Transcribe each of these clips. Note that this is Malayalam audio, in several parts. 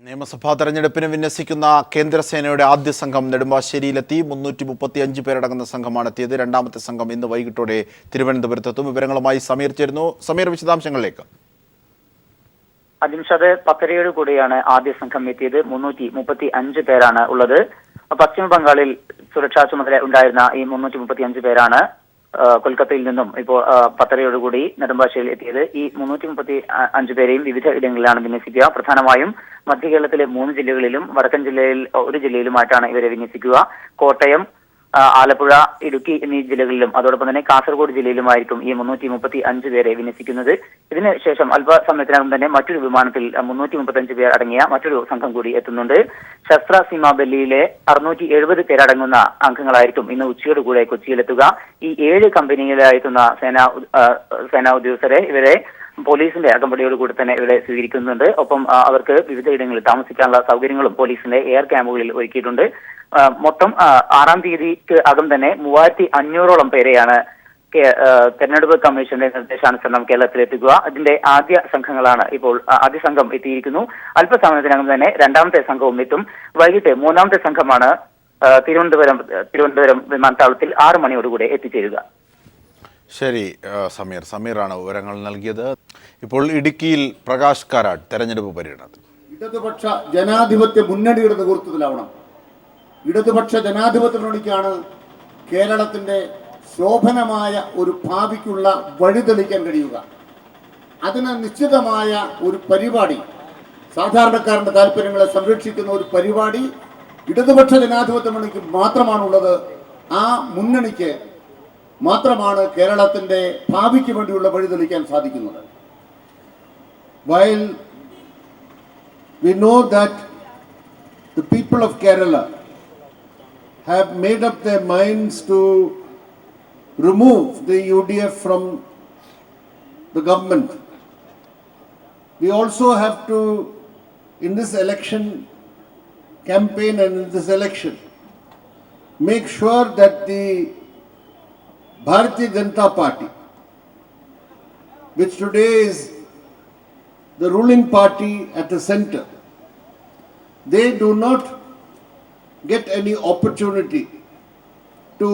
നിയമസഭാ തെരഞ്ഞെടുപ്പിന് വിന്യസിക്കുന്ന കേന്ദ്രസേനയുടെ ആദ്യ സംഘം നെടുമ്പാശ്ശേരിയിലെത്തി. 335 പേരടങ്ങുന്ന സംഘമാണ് എത്തിയത്. രണ്ടാമത്തെ സംഘം ഇന്ന് വൈകിട്ടോടെ തിരുവനന്തപുരത്തെത്തും. വിവരങ്ങളുമായി സമീർ ചേരുന്നു. സമീർ, വിശദാംശങ്ങളിലേക്ക്. അജിംഷാദ്, 10:30 കൂടിയാണ് ആദ്യ സംഘം എത്തിയത്. 335 പേരാണ് ഉള്ളത്. പശ്ചിമ ബംഗാളിൽ സുരക്ഷാ ചുമതല ഉണ്ടായിരുന്ന ഈ 335 പേരാണ് കൊൽക്കത്തയിൽ നിന്നും ഇപ്പോൾ 10:30 കൂടി നെടുമ്പാശ്ശേരിയിൽ എത്തിയത്. ഈ 335 പേരെയും വിവിധ ഇടങ്ങളിലാണ് വിന്യസിക്കുക. പ്രധാനമായും മധ്യ കേരളത്തിലെ 3 ജില്ലകളിലും വടക്കൻ ജില്ലയിൽ 1 ജില്ലയിലുമായിട്ടാണ് ഇവരെ വിന്യസിക്കുക. കോട്ടയം, ആലപ്പുഴ, ഇടുക്കി എന്നീ ജില്ലകളിലും അതോടൊപ്പം തന്നെ കാസർഗോഡ് ജില്ലയിലുമായിരിക്കും ഈ 335 പേരെ വിന്യസിക്കുന്നത്. ഇതിന് ശേഷം അല്പസമയത്തിനകം തന്നെ മറ്റൊരു വിമാനത്തിൽ 335 പേർ അടങ്ങിയ മറ്റൊരു സംഘം കൂടി എത്തുന്നുണ്ട്. ശസ്ത്ര സീമാബല്ലിയിലെ 670 പേരടങ്ങുന്ന അംഗങ്ങളായിരിക്കും ഇന്ന് ഉച്ചയോടുകൂടെ കൊച്ചിയിലെത്തുക. ഈ 7 കമ്പനികളിലായെത്തുന്ന സേനാ ഉദ്യോഗസ്ഥരെ ഇവരെ പോലീസിന്റെ അകമ്പടിയോടുകൂടി തന്നെ ഇവിടെ സ്വീകരിക്കുന്നുണ്ട്. ഒപ്പം അവർക്ക് വിവിധ ഇടങ്ങളിൽ താമസിക്കാനുള്ള സൗകര്യങ്ങളും പോലീസിന്റെ എയർ ക്യാമ്പുകളിൽ ഒരുക്കിയിട്ടുണ്ട്. മൊത്തം 6-ാം തീയതിക്ക് അകം തന്നെ 3500ഓളം പേരെയാണ് തെരഞ്ഞെടുപ്പ് കമ്മീഷന്റെ നിർദ്ദേശാനുസരണം കേരളത്തിലെത്തിക്കുക. ഇതിന്റെ ആദ്യ സംഘങ്ങളാണ് ഇപ്പോൾ ആദ്യ സംഘം എത്തിയിരിക്കുന്നു. അല്പസമയത്തിനകം തന്നെ രണ്ടാമത്തെ സംഘവും എത്തും. വൈകിട്ട് 3ാമത്തെ സംഘമാണ് തിരുവനന്തപുരം വിമാനത്താവളത്തിൽ 6 മണിയോടുകൂടെ എത്തിച്ചേരുക. ശരി സമീറാണ് വിവരങ്ങൾ നൽകിയത്. ഇപ്പോൾ ഇടുക്കിയിൽ പ്രകാശ് കാരാട്ട് തെരഞ്ഞെടുപ്പ് പര്യടനത്തിൽ. ഇടതുപക്ഷ ജനാധിപത്യ മുന്നണിയുടെ നേതൃത്വത്തിലാവണം. ഇടതുപക്ഷ ജനാധിപത്യ മുന്നണിക്കാണ് കേരളത്തിന്റെ ശോഭനമായ ഒരു ഭാവിക്കുള്ള വഴി തെളിക്കാൻ കഴിയുക. അതിന് നിശ്ചിതമായ ഒരു പരിപാടി, സാധാരണക്കാരന്റെ താല്പര്യങ്ങളെ സംരക്ഷിക്കുന്ന ഒരു പരിപാടി ഇടതുപക്ഷ ജനാധിപത്യ മുന്നണിക്ക് മാത്രമാണുള്ളത്. ആ മുന്നണിക്ക് മാത്രമാണ് കേരളത്തിന്റെ ഭാവിക്ക് വേണ്ടിയുള്ള വഴി തെളിക്കാൻ സാധിക്കുന്നത്. While we know that the people of Kerala have made up their minds to remove the UDF from the government, we also have to, in this election campaign and in this election, make sure that the Bharatiya Janata Party, which today is the ruling party at the center, they do not get any opportunity to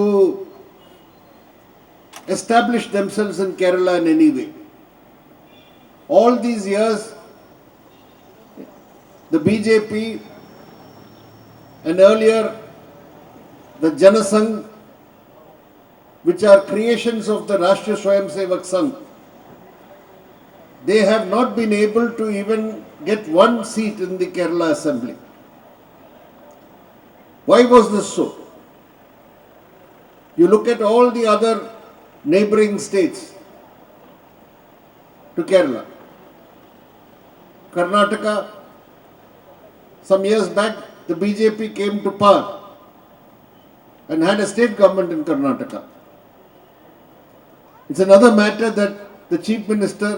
establish themselves in Kerala in any way. All these years, the BJP and earlier the Jana Sangh, which are creations of the Rashtriya Swayamsevak Sangh, they have not been able to even get one seat in the Kerala Assembly. Why was this so? You look at all the other neighboring states to Kerala. Karnataka, some years back, the BJP came to power and had a state government in Karnataka. It's another matter that the chief minister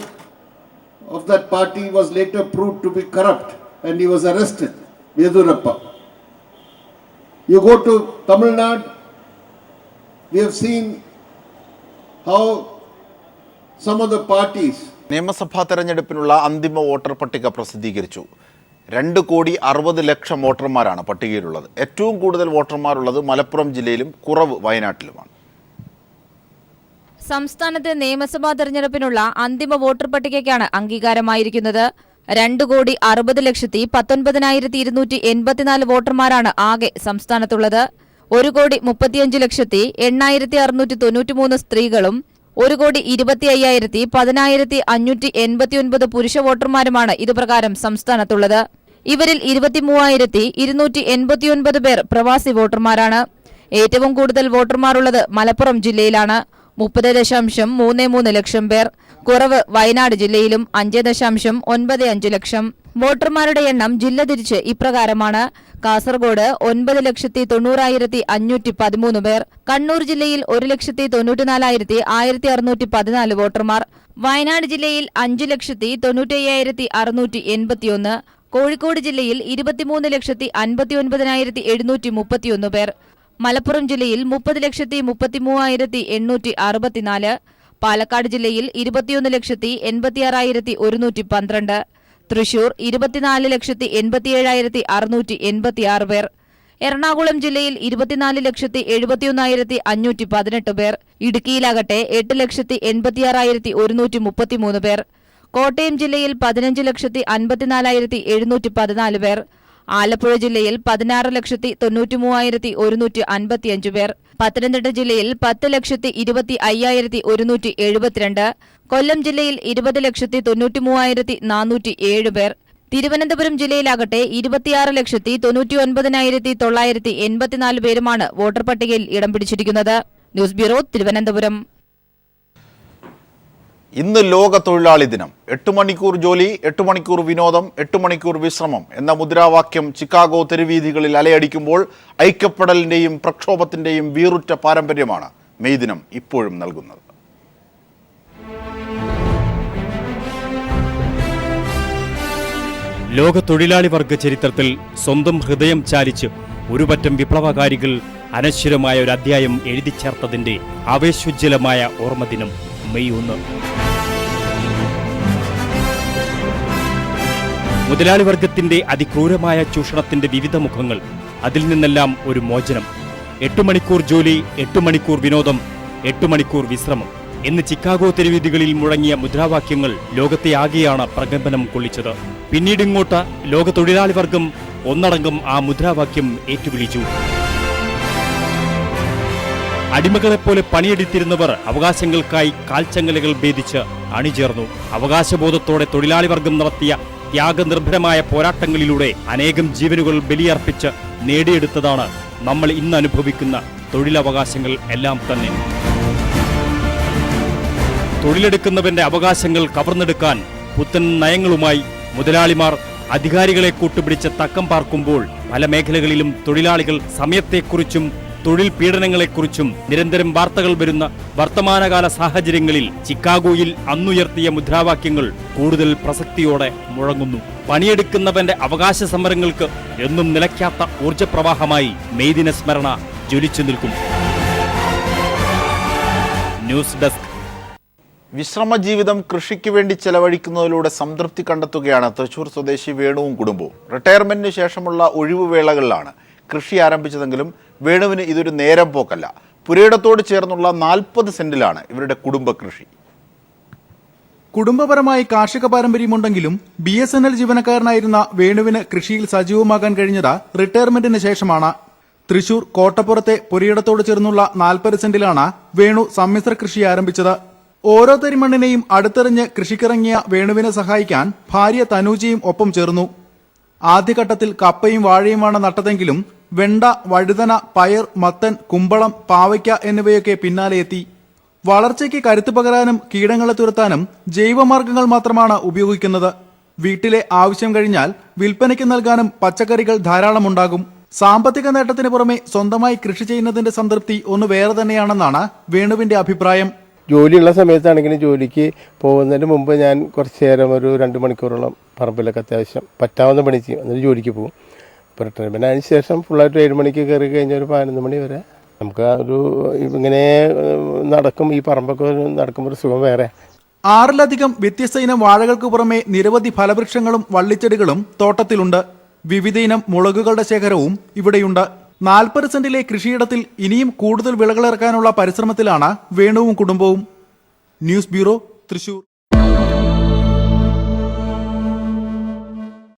of that party was later proved to be corrupt and he was arrested, Yedurappa. You go to Tamil Nadu, we have seen how some of the parties. നിയമസഭാ തെരഞ്ഞെടുപ്പിനുള്ള അന്തിമ വോട്ടർ പട്ടിക പ്രസിദ്ധീകരിച്ചു. 2,60,00,000 വോട്ടർമാരാണ് പട്ടികയിലുള്ളത്. ഏറ്റവും കൂടുതൽ വോട്ടർമാരുള്ളത് മലപ്പുറം ജില്ലയിലും കുറവ് വയനാട്ടിലുമാണ്. സംസ്ഥാനത്തെ നിയമസഭാ തെരഞ്ഞെടുപ്പിനുള്ള അന്തിമ വോട്ടർ പട്ടികയ്ക്കാണ് അംഗീകാരമായിരിക്കുന്നത്. 2,60,19,284 വോട്ടർമാരാണ് ആകെ സംസ്ഥാനത്തുള്ളത്. 1,35,08,693 സ്ത്രീകളും 1,25,10,589 പുരുഷ വോട്ടർമാരുമാണ് ഇതുപ്രകാരം സംസ്ഥാനത്തുള്ളത്. ഇവരിൽ 23,289 പേർ പ്രവാസി വോട്ടർമാരാണ്. ഏറ്റവും കൂടുതൽ വോട്ടർമാരുള്ളത് മലപ്പുറം ജില്ലയിലാണ്. 30.33 ലക്ഷം പേർ. കുറവ് വയനാട് ജില്ലയിലും 5.95 ലക്ഷം. വോട്ടർമാരുടെ എണ്ണം ജില്ല തിരിച്ച് ഇപ്രകാരമാണ്. കാസർഗോഡ് 9,90,513 പേർ. കണ്ണൂർ ജില്ലയിൽ 1,94,1614 വോട്ടർമാർ. വയനാട് ജില്ലയിൽ 5,95,681. കോഴിക്കോട് ജില്ലയിൽ 23,59,731 പേർ. മലപ്പുറം ജില്ലയിൽ 30,33,864. പാലക്കാട് ജില്ലയിൽ 21,86,112. തൃശൂർ 24,87,686 പേർ. എറണാകുളം ജില്ലയിൽ 24,71,518 പേർ. ഇടുക്കിയിലാകട്ടെ 8,86,133 പേർ. കോട്ടയം ജില്ലയിൽ 15,54,714 പേർ. ആലപ്പുഴ ജില്ലയിൽ 16,93,155 പേർ. പത്തനംതിട്ട ജില്ലയിൽ 10,25,172. കൊല്ലം ജില്ലയിൽ 20,93,407 പേർ. തിരുവനന്തപുരം ജില്ലയിലാകട്ടെ 26,99,984 പേരുമാണ് വോട്ടർ പട്ടികയിൽ ഇടം പിടിച്ചിരിക്കുന്നത്. News bureau, Thiruvananthapuram. ഇന്ന് ലോക തൊഴിലാളി ദിനം. 8 മണിക്കൂർ ജോലി, 8 മണിക്കൂർ വിനോദം, 8 മണിക്കൂർ വിശ്രമം എന്ന മുദ്രാവാക്യം ചിക്കാഗോ തെരുവീഥികളിൽ അലയടിക്കുമ്പോൾ ഐക്യപ്പെടലിന്റെയും പ്രക്ഷോഭത്തിന്റെയും വീറുറ്റ പാരമ്പര്യമാണ് മെയ് ദിനം ഇപ്പോഴും നൽകുന്നത്. ലോക തൊഴിലാളി വർഗ ചരിത്രത്തിൽ സ്വന്തം ഹൃദയം ചാലിച്ച് ഒരുപറ്റം വിപ്ലവകാരികൾ അനശ്വരമായ ഒരു അധ്യായം എഴുതി ചേർത്തതിന്റെ ആവേശോജ്വലമായ ഓർമ്മദിനം മെയ് 1. മുതലാളി വർഗത്തിന്റെ അതിക്രൂരമായ ചൂഷണത്തിന്റെ വിവിധ മുഖങ്ങൾ, അതിൽ നിന്നെല്ലാം ഒരു മോചനം. 8 മണിക്കൂർ ജോലി, 8 മണിക്കൂർ വിനോദം, 8 മണിക്കൂർ വിശ്രമം എന്ന് ചിക്കാഗോ തെരുവീഥികളിൽ മുഴങ്ങിയ മുദ്രാവാക്യങ്ങൾ ലോകത്തെ ആകെയാണ് പ്രകമ്പനം കൊള്ളിച്ചത്. പിന്നീടിങ്ങോട്ട് ലോക തൊഴിലാളി വർഗം ഒന്നടങ്കം ആ മുദ്രാവാക്യം ഏറ്റുവിളിച്ചു. അടിമകളെപ്പോലെ പണിയെടുത്തിരുന്നവർ അവകാശങ്ങൾക്കായി കാൽച്ചങ്ങലകൾ ഭേദിച്ച് അണിചേർന്നു. അവകാശബോധത്തോടെ തൊഴിലാളി വർഗം നടത്തിയ ത്യാഗനിർഭരമായ പോരാട്ടങ്ങളിലൂടെ അനേകം ജീവനുകൾ ബലിയർപ്പിച്ച് നേടിയെടുത്തതാണ് നമ്മൾ ഇന്ന് അനുഭവിക്കുന്ന തൊഴിലവകാശങ്ങൾ എല്ലാം തന്നെ. തൊഴിലെടുക്കുന്നവന്റെ അവകാശങ്ങൾ കവർന്നെടുക്കാൻ പുത്തൻ നയങ്ങളുമായി മുതലാളിമാർ അധികാരികളെ കൂട്ടുപിടിച്ച് തക്കം പാർക്കുമ്പോൾ പല മേഖലകളിലും തൊഴിലാളികൾ സമയത്തെക്കുറിച്ചും തൊഴിൽ പീഡനങ്ങളെക്കുറിച്ചും നിരന്തരം വാർത്തകൾ വരുന്ന വർത്തമാനകാല സാഹചര്യങ്ങളിൽ ചിക്കാഗോയിൽ അന്നുയർത്തിയ മുദ്രാവാക്യങ്ങൾ കൂടുതൽ പ്രസക്തിയോടെ മുഴങ്ങുന്നു. പണിയെടുക്കുന്നവന്റെ അവകാശ സമരങ്ങൾക്ക് എന്നും നിലയ്ക്കാത്ത ഊർജ്ജപ്രവാഹമായി മെയ് ദിന സ്മരണ ജ്വലിച്ചു നിൽക്കും. News desk. വിശ്രമജീവിതം കൃഷിക്ക് വേണ്ടി ചെലവഴിക്കുന്നതിലൂടെ സംതൃപ്തി കണ്ടെത്തുകയാണ് തൃശൂർ സ്വദേശി വേണുവും കുടുംബവും. റിട്ടയർമെന്റിന് ശേഷമുള്ള ഒഴിവുവേളകളിലാണ് കൃഷി ആരംഭിച്ചതെങ്കിലും വേണുവിന് ഇതൊരു നേരം പോക്കല്ല. പുരയിടത്തോട് ചേർന്നുള്ള 40 സെന്റിലാണ് ഇവരുടെ കുടുംബ കൃഷി. കുടുംബപരമായി കാർഷിക പാരമ്പര്യമുണ്ടെങ്കിലും BSNL ജീവനക്കാരനായിരുന്ന വേണുവിന് കൃഷിയിൽ സജീവമാകാൻ കഴിഞ്ഞത് റിട്ടയർമെന്റിന് ശേഷമാണ്. തൃശൂർ കോട്ടപ്പുറത്തെ പുരയിടത്തോട് ചേർന്നുള്ള 40 സെന്റിലാണ് വേണു സമ്മിശ്ര കൃഷി ആരംഭിച്ചത്. ഓരോ തരിമണ്ണിനെയും അടുത്തെറിഞ്ഞ് കൃഷിക്കിറങ്ങിയ വേണുവിനെ സഹായിക്കാൻ ഭാര്യ തനൂജയും ഒപ്പം ചേർന്നു. ആദ്യഘട്ടത്തിൽ കപ്പയും വാഴയുമാണ് നട്ടതെങ്കിലും വെണ്ട, വഴുതന, പയർ, മത്തൻ, കുമ്പളം, പാവയ്ക്ക എന്നിവയൊക്കെ പിന്നാലെ എത്തി. വളർച്ചയ്ക്ക് കരുത്തു പകരാനും കീടങ്ങളെ തുരത്താനും ജൈവമാർഗ്ഗങ്ങൾ മാത്രമാണ് ഉപയോഗിക്കുന്നത്. വീട്ടിലെ ആവശ്യം കഴിഞ്ഞാൽ വിൽപ്പനയ്ക്ക് നൽകാനും പച്ചക്കറികൾ ധാരാളമുണ്ടാകും. സാമ്പത്തിക നേട്ടത്തിന് പുറമെ സ്വന്തമായി കൃഷി ചെയ്യുന്നതിന്റെ സംതൃപ്തി ഒന്ന് വേറെ തന്നെയാണെന്നാണ് വേണുവിന്റെ അഭിപ്രായം. ജോലിയുള്ള സമയത്താണെങ്കിലും ജോലിക്ക് പോകുന്നതിന് മുമ്പ് ഞാൻ കുറച്ച് നേരം ഒരു 2 മണിക്കൂറോളം പറമ്പിലൊക്കെ അത്യാവശ്യം പറ്റാവുന്ന പണി ചെയ്യും. എന്നിട്ട് ജോലിക്ക് പോകും. ഇപ്പോൾ റിട്ടയർമെൻറ്റ് അതിന് ശേഷം ഫുള്ളായിട്ട് 7 മണിക്ക് കയറി കഴിഞ്ഞാൽ ഒരു 11 മണി വരെ നമുക്ക് ഒരു ഇങ്ങനെ നടക്കും. ഈ പറമ്പൊക്കെ നടക്കുമ്പോൾ ഒരു സുഖം വേറെ. 6ലധികം വ്യത്യസ്ത ഇനം വാഴകൾക്ക് പുറമെ നിരവധി ഫലവൃക്ഷങ്ങളും വള്ളിച്ചെടികളും തോട്ടത്തിലുണ്ട്. വിവിധ ഇനം മുളകുകളുടെ ശേഖരവും ഇവിടെയുണ്ട്. 40 സെന്റിലെ കൃഷിയിടത്തിൽ ഇനിയും കൂടുതൽ വിളകളിറക്കാനുള്ള പരിശ്രമത്തിലാണ് വേണുവും കുടുംബവും. News bureau, Thrissur.